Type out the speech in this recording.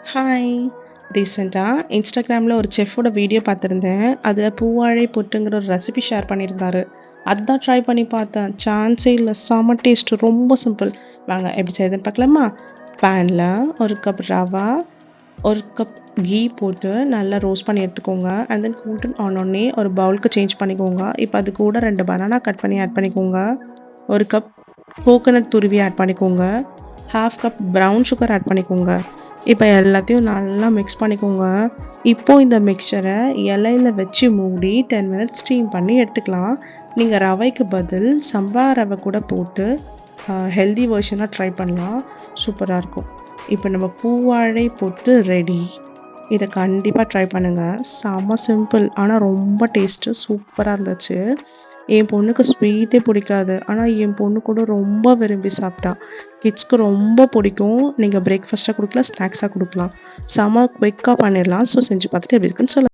Hi! ரீசென்ட்டா இன்ஸ்டாகிராம்ல ஒரு செஃப்போட வீடியோ பார்த்துருந்தேன். அதுல பூவாழை புட்டுங்கிற ஒரு ரெசிபி ஷேர் பண்ணியிருந்தாரு. அதான் ட்ரை பண்ணி பார்த்தேன். சான்ஸே இல்ல. செம்ம டேஸ்ட். ரொம்ப சிம்பிள். வாங்க எப்படி செய்யுதுன்னு பார்க்கலாமா? பேன்ல 1 கப் ரவா, 1 கப் கீ போட்டு நல்லா ரோஸ்ட் பண்ணி எடுத்துக்கோங்க. அண்ட் தென் கூல்டன் ஆனோனே ஒரு பவுலுக்கு சேஞ்ச் பண்ணிக்கோங்க. இப்ப அது கூட 2 பனானா கட் பண்ணி ஆட் பண்ணிக்கோங்க. 1 கப் கோகனட் துருவி ஆட் பண்ணிக்கோங்க. 1/2 கப் ப்ரவுன் சுகர் ஆட் பண்ணிக்கோங்க. இப்ப எல்லாத்தையும் நல்லா மிக்ஸ் பண்ணிக்கோங்க. இப்போ இந்த மிக்ஸ்சர இலையில வச்சு மூடி 10 மினிட்ஸ் ஸ்டீம் பண்ணி எடுத்துக்கலாம். நீங்க ரவைக்கு பதில் சம்பா ரவை கூட போட்டு ஹெல்தி வெர்ஷனா ட்ரை பண்ணலாம். சூப்பரா இருக்கும். இப்ப நம்ம பூவாழை புட்டு ரெடி. இத கண்டிப்பா ட்ரை பண்ணுங்க. செம்ம சிம்பிள். ஆனா ரொம்ப டேஸ்ட்டு சூப்பரா இருந்துச்சு. என் பொண்ணுக்கு ஸ்வீட்டே பிடிக்காது. ஆனா என் பொண்ணு கூட ரொம்ப விரும்பி சாப்பிட்டா. கிட்ஸ்க்கு ரொம்ப பிடிக்கும். நீங்க பிரேக்ஃபாஸ்ட்டா குடுக்கலாம், ஸ்நாக்ஸா குடுக்கலாம். செம்ம குயிக்கா பண்ணிடலாம். ஸோ செஞ்சு பார்த்துட்டு எப்படி இருக்குன்னு சொல்லுங்க.